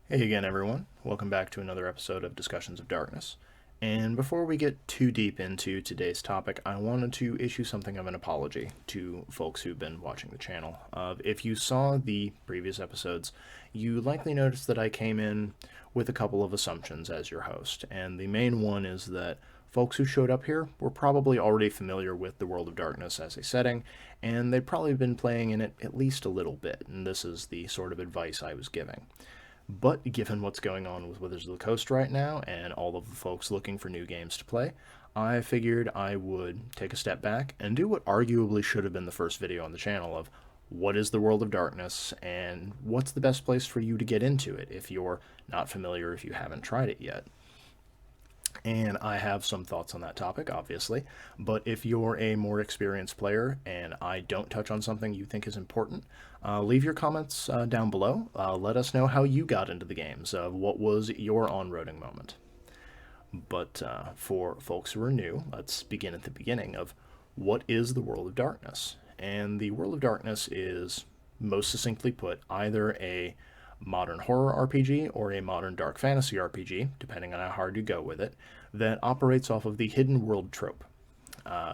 Hey again, everyone. Welcome back to another episode of Discussions of Darkness. And before we get too deep into today's topic, I wanted to issue something of an apology to folks who've been watching the channel. If you saw the previous episodes, you likely noticed that I came in with a couple of assumptions as your host. And the main one is that folks who showed up here were probably already familiar with the World of Darkness as a setting, and they'd probably been playing in it at least a little bit, and this is the sort of advice I was giving. But given what's going on with Wizards of the Coast right now and all of the folks looking for new games to play, I figured I would take a step back and do what arguably should have been the first video on the channel of what is the World of Darkness and what's the best place for you to get into it if you're not familiar, if you haven't tried it yet. And I have some thoughts on that topic, obviously, but if you're a more experienced player and I don't touch on something you think is important, leave your comments down below. Let us know how you got into the games. What was your on-roading moment? But for folks who are new, let's begin at the beginning of what is the World of Darkness? And the World of Darkness is, most succinctly put, either a modern horror RPG or a modern dark fantasy RPG, depending on how hard you go with it, that operates off of the hidden world trope.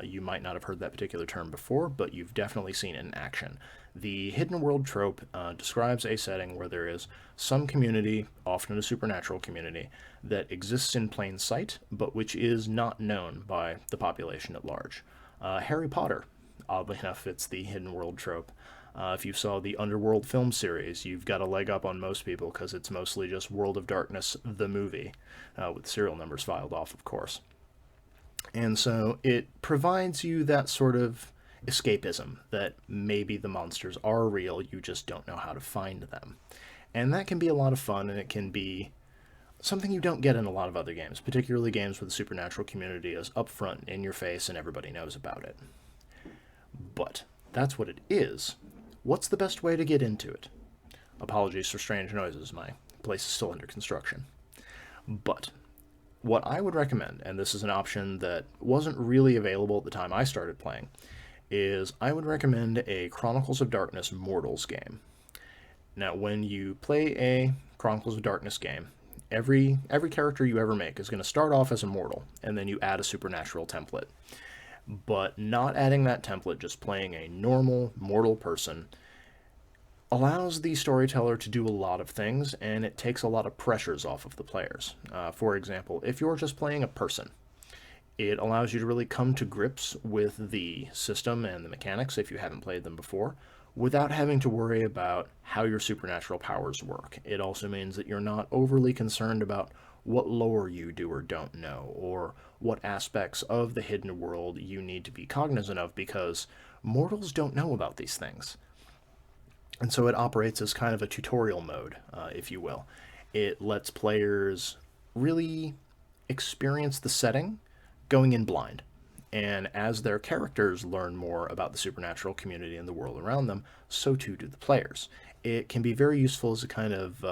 You might not have heard that particular term before, but you've definitely seen it in action. The hidden world trope describes a setting where there is some community, often a supernatural community, that exists in plain sight, but which is not known by the population at large. Harry Potter, oddly enough, it's the hidden world trope. If you saw the Underworld film series, you've got a leg up on most people because it's mostly just World of Darkness, the movie, with serial numbers filed off, of course. And so it provides you that sort of escapism that maybe the monsters are real, you just don't know how to find them. And that can be a lot of fun, and it can be something you don't get in a lot of other games, particularly games where the supernatural community is upfront, in your face, and everybody knows about it. But that's what it is. What's the best way to get into it? Apologies for strange noises, my place is still under construction. But what I would recommend, and this is an option that wasn't really available at the time I started playing, is I would recommend a Chronicles of Darkness Mortals game. Now, when you play a Chronicles of Darkness game, every character you ever make is going to start off as a mortal, and then you add a supernatural template. But not adding that template, just playing a normal mortal person, allows the storyteller to do a lot of things, and it takes a lot of pressures off of the players. For example, if you're just playing a person, it allows you to really come to grips with the system and the mechanics, if you haven't played them before, without having to worry about how your supernatural powers work. It also means that you're not overly concerned about what lore you do or don't know, or what aspects of the hidden world you need to be cognizant of, because mortals don't know about these things. And so it operates as kind of a tutorial mode, if you will. It lets players really experience the setting going in blind. And as their characters learn more about the supernatural community and the world around them, so too do the players. It can be very useful as a kind of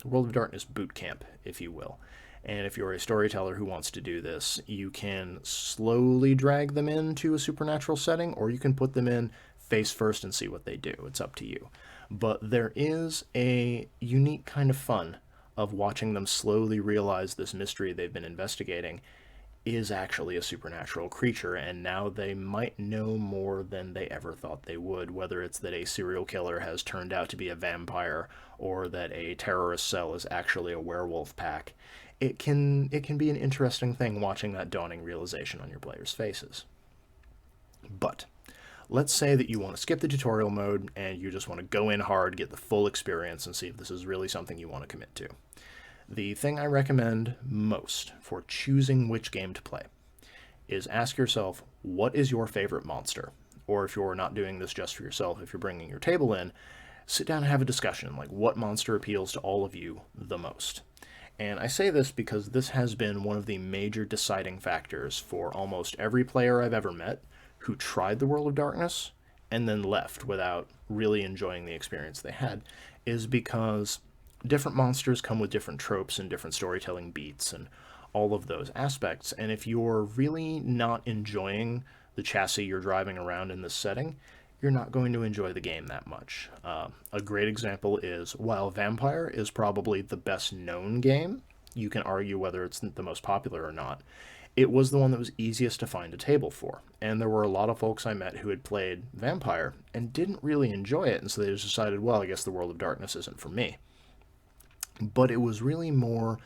World of Darkness boot camp, if you will. And if you're a storyteller who wants to do this, you can slowly drag them into a supernatural setting, or you can put them in face first and see what they do. It's up to you. But there is a unique kind of fun of watching them slowly realize this mystery they've been investigating is actually a supernatural creature, and now they might know more than they ever thought they would, whether it's that a serial killer has turned out to be a vampire, or that a terrorist cell is actually a werewolf pack. It can be an interesting thing watching that dawning realization on your players' faces. But let's say that you want to skip the tutorial mode and you just want to go in hard, get the full experience, and see if this is really something you want to commit to. The thing I recommend most for choosing which game to play is ask yourself, what is your favorite monster? Or if you're not doing this just for yourself, if you're bringing your table in, sit down and have a discussion, like what monster appeals to all of you the most. And I say this because this has been one of the major deciding factors for almost every player I've ever met who tried the World of Darkness and then left without really enjoying the experience they had, is because different monsters come with different tropes and different storytelling beats and all of those aspects. And if you're really not enjoying the chassis you're driving around in this setting, you're not going to enjoy the game that much. A great example is, while Vampire is probably the best known game, you can argue whether it's the most popular or not, it was the one that was easiest to find a table for. And there were a lot of folks I met who had played Vampire and didn't really enjoy it, and so they just decided, well, I guess the World of Darkness isn't for me. But it was really more,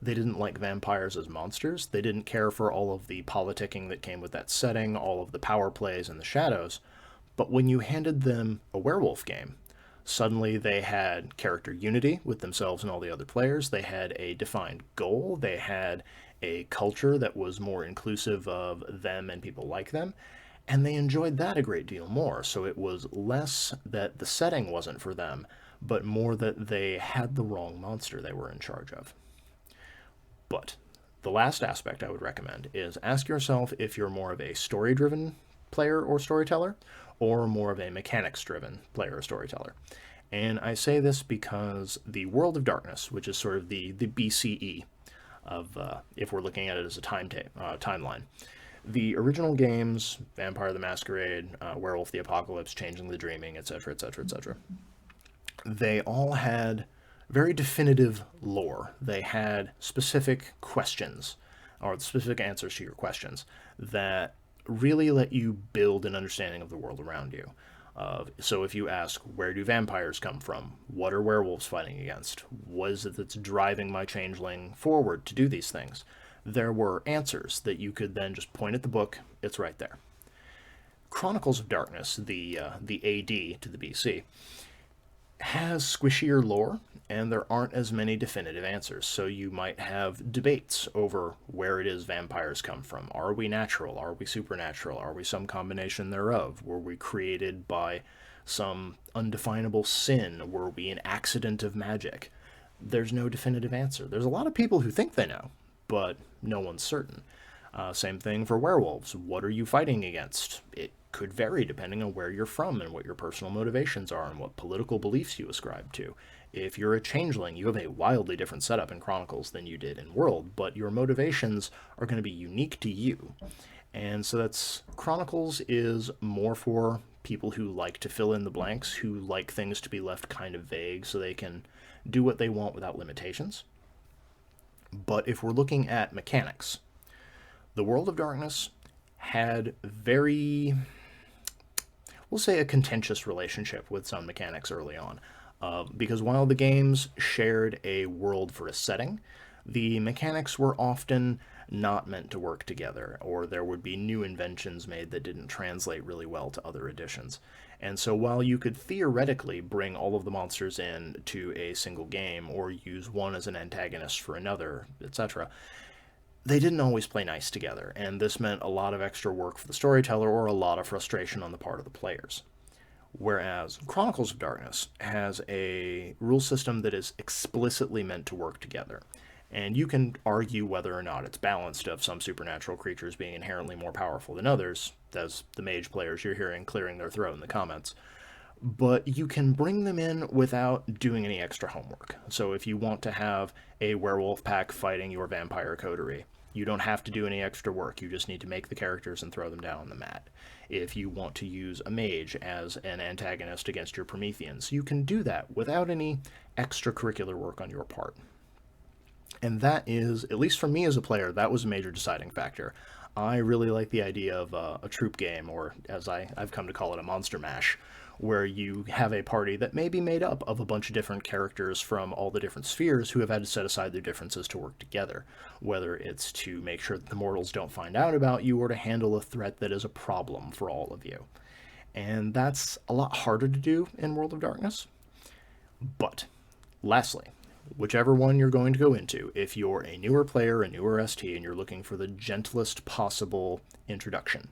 they didn't like vampires as monsters. They didn't care for all of the politicking that came with that setting, all of the power plays and the shadows. But when you handed them a werewolf game, suddenly they had character unity with themselves and all the other players. They had a defined goal. They had a culture that was more inclusive of them and people like them. And they enjoyed that a great deal more. So it was less that the setting wasn't for them, but more that they had the wrong monster they were in charge of. But the last aspect I would recommend is ask yourself if you're more of a story-driven player or storyteller, or more of a mechanics-driven player or storyteller. And I say this because the World of Darkness, which is sort of the BCE of, if we're looking at it as a timeline, the original games, Vampire the Masquerade, Werewolf the Apocalypse, Changing the Dreaming, etc., etc., etc., they all had very definitive lore. They had specific questions, or specific answers to your questions, that really let you build an understanding of the world around you. So if you ask, where do vampires come from? What are werewolves fighting against? What is it that's driving my changeling forward to do these things? There were answers that you could then just point at the book. It's right there. Chronicles of Darkness, the AD to the BC, has squishier lore, and there aren't as many definitive answers. So you might have debates over where it is vampires come from. Are we natural? Are we supernatural? Are we some combination thereof? Were we created by some undefinable sin? Were we an accident of magic? There's no definitive answer. There's a lot of people who think they know, but no one's certain. Same thing for werewolves. What are you fighting against? It could vary depending on where you're from and what your personal motivations are and what political beliefs you ascribe to. If you're a changeling, you have a wildly different setup in Chronicles than you did in World, but your motivations are going to be unique to you. And so Chronicles is more for people who like to fill in the blanks, who like things to be left kind of vague so they can do what they want without limitations. But if we're looking at mechanics, the World of Darkness had we'll say a contentious relationship with some mechanics early on. Because while the games shared a world for a setting, the mechanics were often not meant to work together, or there would be new inventions made that didn't translate really well to other editions. And so while you could theoretically bring all of the monsters in to a single game, or use one as an antagonist for another, etc., they didn't always play nice together, and this meant a lot of extra work for the storyteller or a lot of frustration on the part of the players. Whereas Chronicles of Darkness has a rule system that is explicitly meant to work together. And you can argue whether or not it's balanced, of some supernatural creatures being inherently more powerful than others, as the mage players you're hearing clearing their throat in the comments. But you can bring them in without doing any extra homework. So if you want to have a werewolf pack fighting your vampire coterie, you don't have to do any extra work. You just need to make the characters and throw them down on the mat. If you want to use a mage as an antagonist against your Prometheans, you can do that without any extracurricular work on your part. And that is, at least for me as a player, that was a major deciding factor. I really like the idea of a troop game, or as I've come to call it, a monster mash, where you have a party that may be made up of a bunch of different characters from all the different spheres who have had to set aside their differences to work together, whether it's to make sure that the mortals don't find out about you or to handle a threat that is a problem for all of you. And that's a lot harder to do in World of Darkness. But, lastly, whichever one you're going to go into, if you're a newer player, a newer ST, and you're looking for the gentlest possible introduction,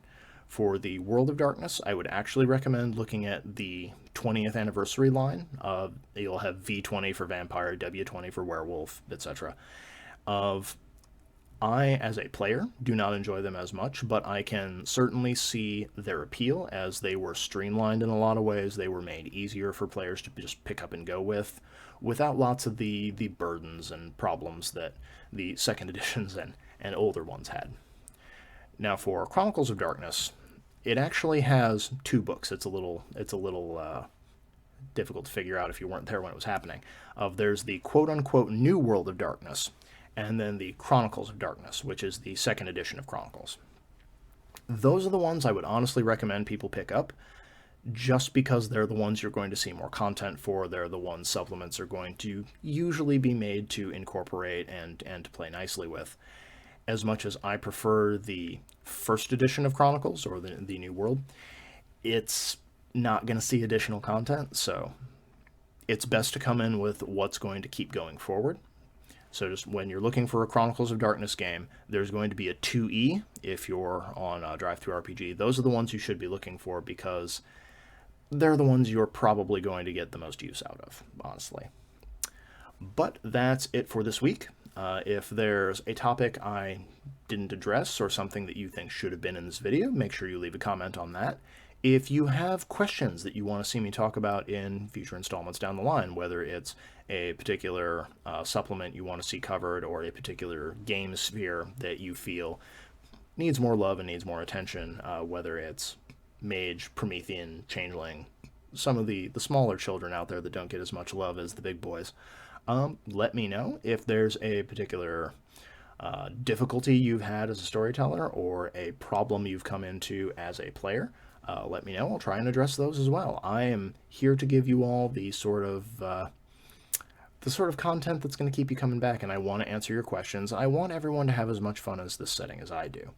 for the World of Darkness, I would actually recommend looking at the 20th anniversary line. You'll have V20 for Vampire, W20 for Werewolf, etc. I, as a player, do not enjoy them as much, but I can certainly see their appeal, as they were streamlined in a lot of ways. They were made easier for players to just pick up and go with, without lots of the burdens and problems that the second editions and older ones had. Now for Chronicles of Darkness, it actually has 2 books. It's a little difficult to figure out if you weren't there when it was happening. There's the quote-unquote New World of Darkness, and then the Chronicles of Darkness, which is the 2nd edition of Chronicles. Those are the ones I would honestly recommend people pick up, just because they're the ones you're going to see more content for. They're the ones supplements are going to usually be made to incorporate and to play nicely with. As much as I prefer the 1st edition of Chronicles, or the New World, it's not going to see additional content, so it's best to come in with what's going to keep going forward. So just when you're looking for a Chronicles of Darkness game, there's going to be a 2E if you're on DriveThruRPG. Those are the ones you should be looking for, because they're the ones you're probably going to get the most use out of, honestly. But that's it for this week. If there's a topic I didn't address or something that you think should have been in this video, make sure you leave a comment on that. If you have questions that you want to see me talk about in future installments down the line, whether it's a particular supplement you want to see covered, or a particular game sphere that you feel needs more love and needs more attention, whether it's Mage, Promethean, Changeling, some of the smaller children out there that don't get as much love as the big boys, let me know. If there's a particular difficulty you've had as a storyteller, or a problem you've come into as a player, let me know. I'll try and address those as well. I am here to give you all the sort of content that's going to keep you coming back, and I want to answer your questions. I want everyone to have as much fun as this setting as I do.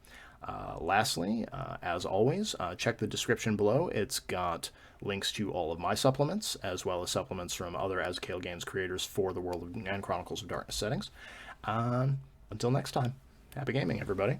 Lastly, as always, check the description below. It's got links to all of my supplements, as well as supplements from other Azukail Games creators for the World and Chronicles of Darkness settings. Until next time, happy gaming, everybody.